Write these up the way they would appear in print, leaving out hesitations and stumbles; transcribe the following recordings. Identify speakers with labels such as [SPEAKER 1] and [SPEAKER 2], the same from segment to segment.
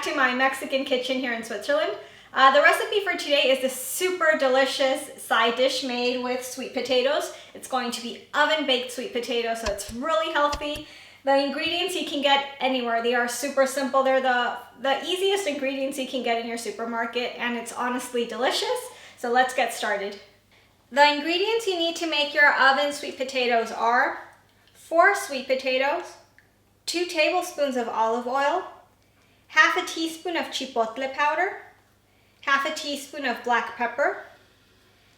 [SPEAKER 1] to my Mexican kitchen here in Switzerland. The recipe for today is this super delicious side dish made with sweet potatoes. It's going to be oven baked sweet potatoes, so it's really healthy. The ingredients you can get anywhere. They are super simple. They're the easiest ingredients you can get in your supermarket, and it's honestly delicious. So let's get started. The ingredients you need to make your oven sweet potatoes are 4 sweet potatoes, 2 tablespoons of olive oil, half a teaspoon of chipotle powder, half a teaspoon of black pepper,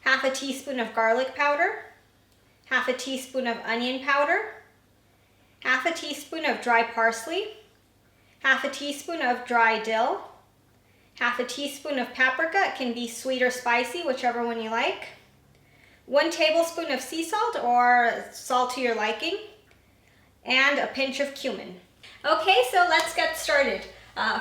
[SPEAKER 1] half a teaspoon of garlic powder, half a teaspoon of onion powder, half a teaspoon of dry parsley, half a teaspoon of dry dill, half a teaspoon of paprika. It can be sweet or spicy, whichever one you like, 1 tablespoon of sea salt or salt to your liking, and a pinch of cumin. Okay, so let's get started.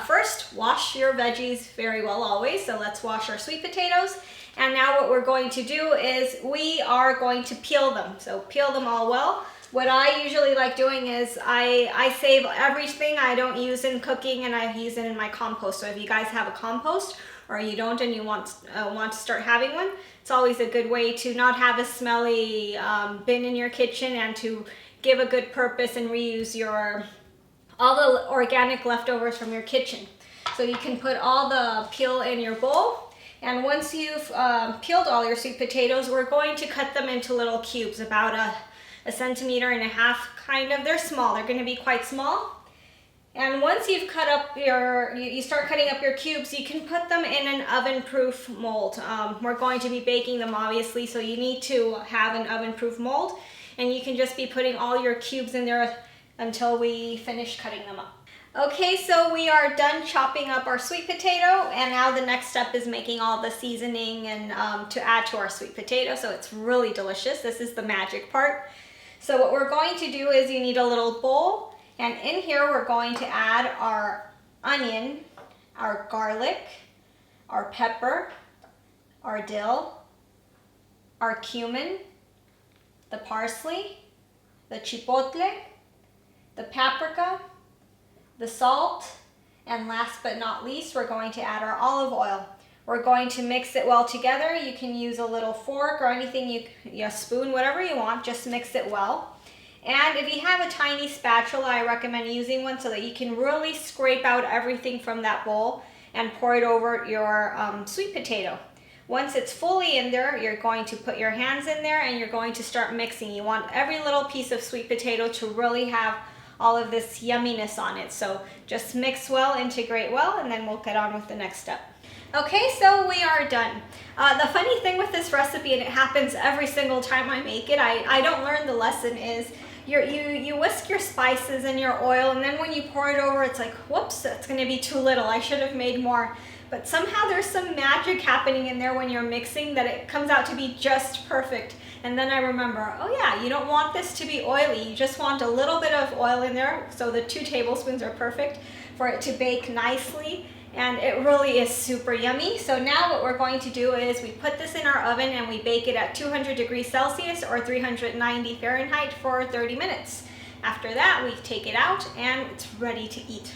[SPEAKER 1] First, wash your veggies very well always. So let's wash our sweet potatoes. And now what we're going to do is we are going to peel them. So peel them all well. What I usually like doing is I save everything I don't use in cooking, and I use it in my compost. So if you guys have a compost or you don't and you want to start having one, it's always a good way to not have a smelly bin in your kitchen and to give a good purpose and reuse all the organic leftovers from your kitchen. So you can put all the peel in your bowl, and once you've peeled all your sweet potatoes, we're going to cut them into little cubes, about a centimeter and a half, kind of. They're small, they're going to be quite small. And once you've cut up you start cutting up your cubes, you can put them in an oven-proof mold. We're going to be baking them, obviously, so you need to have an oven-proof mold, and you can just be putting all your cubes in there until we finish cutting them up. Okay, so we are done chopping up our sweet potato, and now the next step is making all the seasoning and to add to our sweet potato. So it's really delicious. This is the magic part. So what we're going to do is you need a little bowl, and in here we're going to add our onion, our garlic, our pepper, our dill, our cumin, the parsley, the chipotle, the paprika, the salt, and last but not least, we're going to add our olive oil. We're going to mix it well together. You can use a little fork or anything, a spoon, whatever you want, just mix it well. And if you have a tiny spatula, I recommend using one so that you can really scrape out everything from that bowl and pour it over your sweet potato. Once it's fully in there, you're going to put your hands in there and you're going to start mixing. You want every little piece of sweet potato to really have all of this yumminess on it. So just mix well, integrate well, and then we'll get on with the next step. Okay, so we are done. The funny thing with this recipe, and it happens every single time I make it, I don't learn the lesson, is you whisk your spices and your oil, and then when you pour it over, it's like, whoops, that's gonna be too little. I should have made more. But somehow there's some magic happening in there when you're mixing that it comes out to be just perfect. And then I remember, oh yeah, you don't want this to be oily. You just want a little bit of oil in there. So the 2 tablespoons are perfect for it to bake nicely. And it really is super yummy. So now what we're going to do is we put this in our oven and we bake it at 200 degrees Celsius or 390 Fahrenheit for 30 minutes. After that, we take it out and it's ready to eat.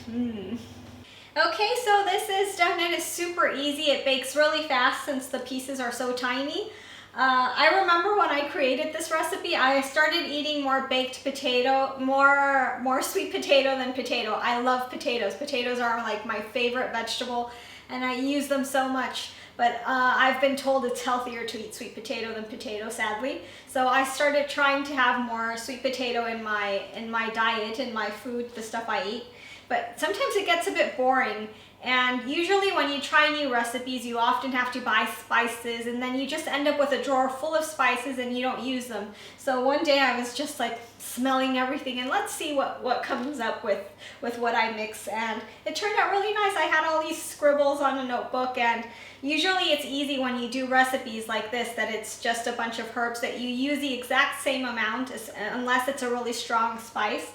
[SPEAKER 1] Okay, so this is done. It is super easy. It bakes really fast since the pieces are so tiny. I remember when I created this recipe, I started eating more baked potato, more sweet potato than potato. I love potatoes. Potatoes are like my favorite vegetable, and I use them so much. But I've been told it's healthier to eat sweet potato than potato, sadly. So I started trying to have more sweet potato in my diet, in my food, the stuff I eat. But sometimes it gets a bit boring. And usually when you try new recipes, you often have to buy spices, and then you just end up with a drawer full of spices and you don't use them. So one day I was just like smelling everything, and let's see what comes up with what I mix. And it turned out really nice. I had all these scribbles on a notebook, and usually it's easy when you do recipes like this that it's just a bunch of herbs that you use the exact same amount unless it's a really strong spice,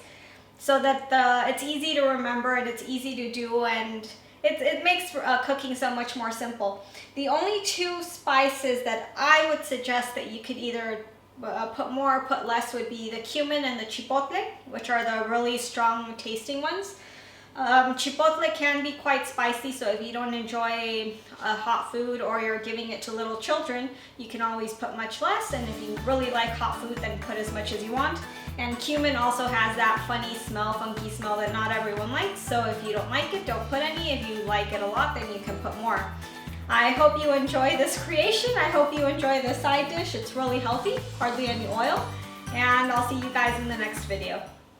[SPEAKER 1] so that it's easy to remember and it's easy to do, and it makes cooking so much more simple. The only 2 spices that I would suggest that you could either put more or put less would be the cumin and the chipotle, which are the really strong tasting ones. Chipotle can be quite spicy, so if you don't enjoy hot food or you're giving it to little children, you can always put much less, and if you really like hot food, then put as much as you want. And cumin also has that funny smell, funky smell that not everyone likes, so if you don't like it, don't put any. If you like it a lot, then you can put more. I hope you enjoy this creation. I hope you enjoy this side dish. It's really healthy, hardly any oil, and I'll see you guys in the next video.